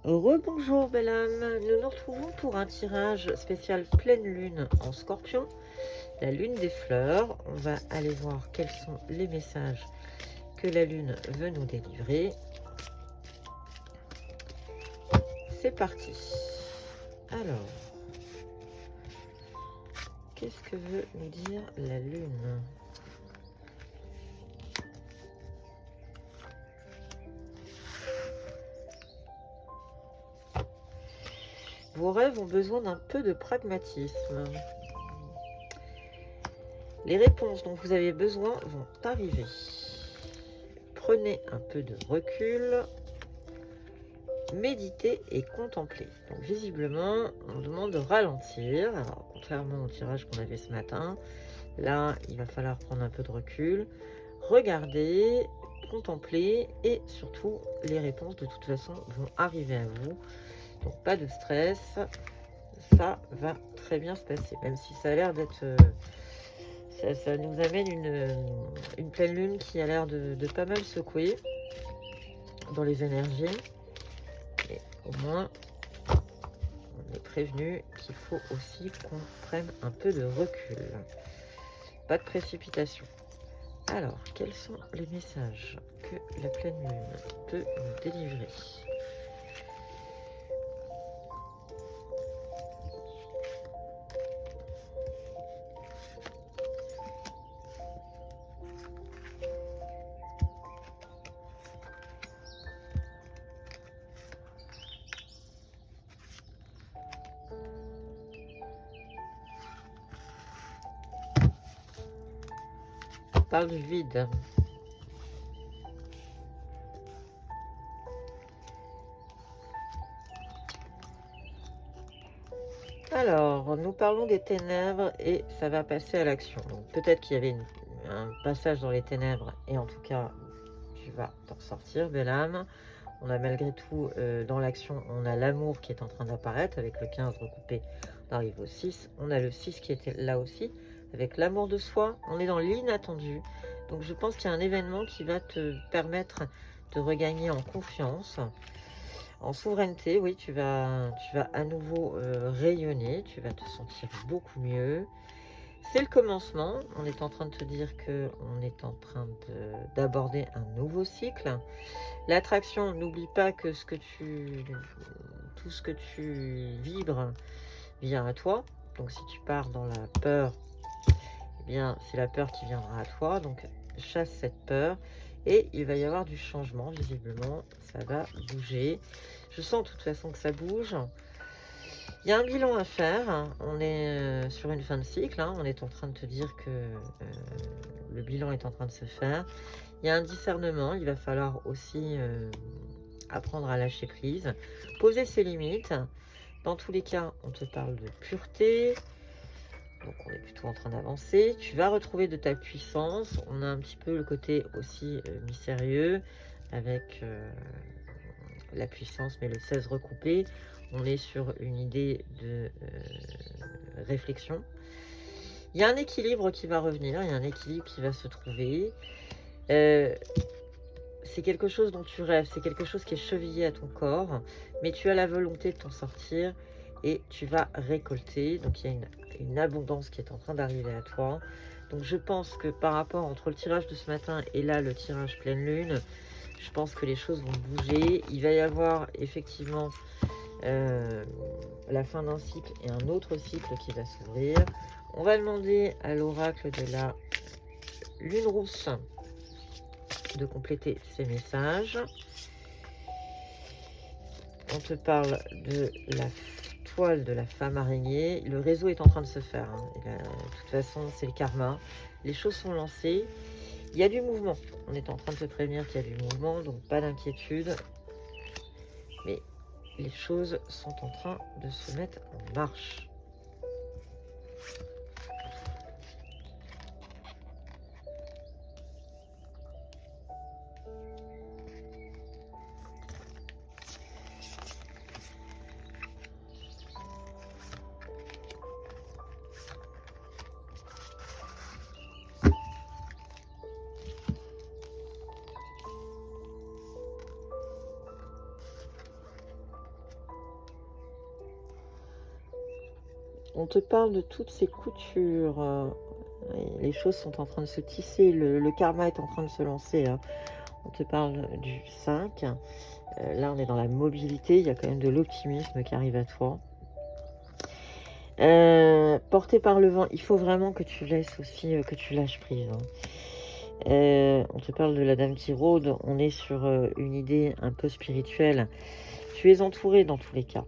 Rebonjour belle âme, nous nous retrouvons pour un tirage spécial pleine lune en Scorpion, la lune des fleurs. On va aller voir quels sont les messages que la lune veut nous délivrer. C'est parti. Alors, qu'est-ce que veut nous dire la lune ? Vos rêves ont besoin d'un peu de pragmatisme. Les réponses dont vous avez besoin vont arriver. Prenez un peu de recul, méditez et contemplez. Donc visiblement, on demande de ralentir. Alors, contrairement au tirage qu'on avait ce matin, là, il va falloir prendre un peu de recul, regarder, contempler et surtout, les réponses de toute façon vont arriver à vous. Donc pas de stress, ça va très bien se passer, même si ça a l'air d'être... ça nous amène une pleine lune qui a l'air de pas mal secouer dans les énergies. Et au moins, on est prévenu qu'il faut aussi qu'on prenne un peu de recul. Pas de précipitation. Alors, quels sont les messages que la pleine lune peut nous délivrer ? On parle du vide. Alors, nous parlons des ténèbres et ça va passer à l'action. Donc peut-être qu'il y avait un passage dans les ténèbres et en tout cas, tu vas t'en sortir, belle âme. On a malgré tout, dans l'action, on a l'amour qui est en train d'apparaître avec le 15 recoupé, on arrive au 6. On a le 6 qui était là aussi, avec l'amour de soi. On est dans l'inattendu. Donc je pense qu'il y a un événement qui va te permettre de regagner en confiance. En souveraineté, oui, tu vas à nouveau rayonner, tu vas te sentir beaucoup mieux. C'est le commencement, on est en train de te dire qu'on est en train d'aborder un nouveau cycle. L'attraction, n'oublie pas que tout ce que tu vibres vient à toi. Donc si tu pars dans la peur, eh bien c'est la peur qui viendra à toi. Donc chasse cette peur et il va y avoir du changement visiblement. Ça va bouger. Je sens de toute façon que ça bouge. Il y a un bilan à faire. On est sur une fin de cycle. On est en train de te dire que le bilan est en train de se faire. Il y a un discernement. Il va falloir aussi apprendre à lâcher prise, poser ses limites. Dans tous les cas, on te parle de pureté. Donc on est plutôt en train d'avancer. Tu vas retrouver de ta puissance. On a un petit peu le côté aussi mystérieux avec la puissance, mais le 16 recoupé. On est sur une idée de réflexion. Il y a un équilibre qui va revenir, il y a un équilibre qui va se trouver. C'est quelque chose dont tu rêves, c'est quelque chose qui est chevillé à ton corps, mais tu as la volonté de t'en sortir et tu vas récolter. Donc il y a une abondance qui est en train d'arriver à toi. Donc je pense que par rapport entre le tirage de ce matin et là le tirage pleine lune, je pense que les choses vont bouger. Il va y avoir effectivement la fin d'un cycle et un autre cycle qui va s'ouvrir. On va demander à l'oracle de la lune rousse de compléter ces messages. On te parle de la toile de la femme araignée. Le réseau est en train de se faire. De toute façon, c'est le karma. Les choses sont lancées. Il y a du mouvement. On est en train de te prévenir qu'il y a du mouvement, donc pas d'inquiétude. Mais les choses sont en train de se mettre en marche. On te parle de toutes ces coutures. Et les choses sont en train de se tisser. Le karma est en train de se lancer, hein. On te parle du 5. Là, on est dans la mobilité. Il y a quand même de l'optimisme qui arrive à toi. Porté par le vent, il faut vraiment que tu laisses aussi, que tu lâches prise, hein. On te parle de la dame qui rôde. On est sur une idée un peu spirituelle. Tu es entouré dans tous les cas.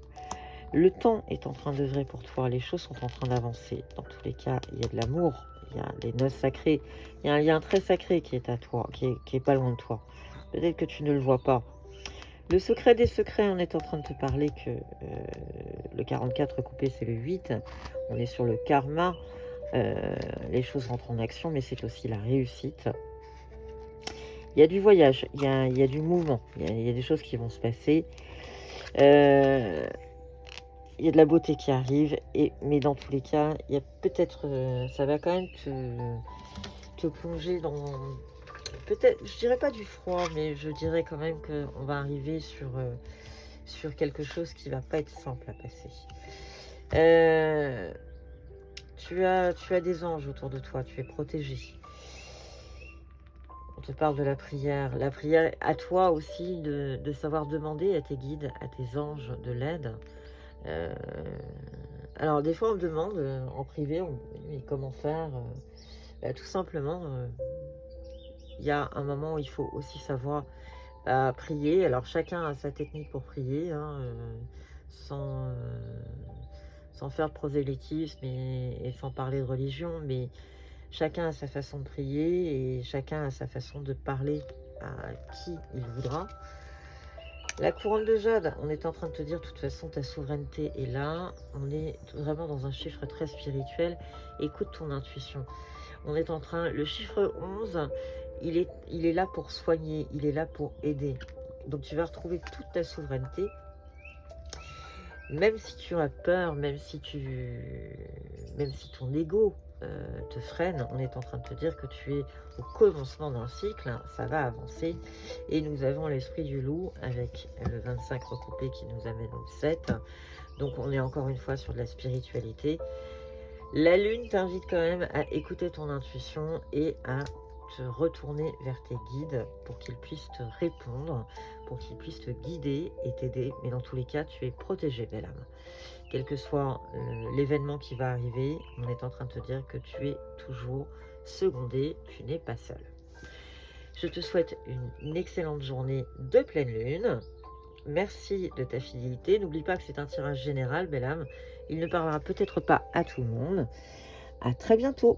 Le temps est en train d'œuvrer pour toi. Les choses sont en train d'avancer. Dans tous les cas, il y a de l'amour. Il y a les noces sacrées. Il y a un lien très sacré qui est à toi, qui est pas loin de toi. Peut-être que tu ne le vois pas. Le secret des secrets, on est en train de te parler que le 44 coupé, c'est le 8. On est sur le karma. Les choses rentrent en action, mais c'est aussi la réussite. Il y a du voyage, il y a du mouvement, il y a des choses qui vont se passer. Il y a de la beauté qui arrive, mais dans tous les cas, il y a peut-être, ça va quand même te plonger dans, peut-être, je dirais pas du froid, mais je dirais quand même qu'on va arriver sur quelque chose qui va pas être simple à passer. Tu as des anges autour de toi, tu es protégé. On te parle de la prière. La prière, à toi aussi de savoir demander à tes guides, à tes anges de l'aide. Euh, alors des fois on me demande en privé, mais comment faire, tout simplement, il y a un moment où il faut aussi savoir prier. Alors chacun a sa technique pour prier, hein, sans, sans faire de prosélytisme et sans parler de religion, mais chacun a sa façon de prier et chacun a sa façon de parler à qui il voudra. La couronne de jade, on est en train de te dire, de toute façon, ta souveraineté est là. On est vraiment dans un chiffre très spirituel. Écoute ton intuition. On est en train, le chiffre 11, il est là pour soigner, il est là pour aider. Donc tu vas retrouver toute ta souveraineté. Même si tu as peur, même si ton ego te freine, on est en train de te dire que tu es au commencement d'un cycle, hein, ça va avancer. Et nous avons l'esprit du loup avec le 25 recoupé qui nous amène au 7. Donc on est encore une fois sur de la spiritualité. La lune t'invite quand même à écouter ton intuition et à te retourner vers tes guides pour qu'ils puissent te répondre, pour qu'ils puissent te guider et t'aider. Mais dans tous les cas, tu es protégé, belle âme. Quel que soit l'événement qui va arriver, on est en train de te dire que tu es toujours secondé, tu n'es pas seul. Je te souhaite une excellente journée de pleine lune. Merci de ta fidélité. N'oublie pas que c'est un tirage général, belle âme. Il ne parlera peut-être pas à tout le monde. À très bientôt.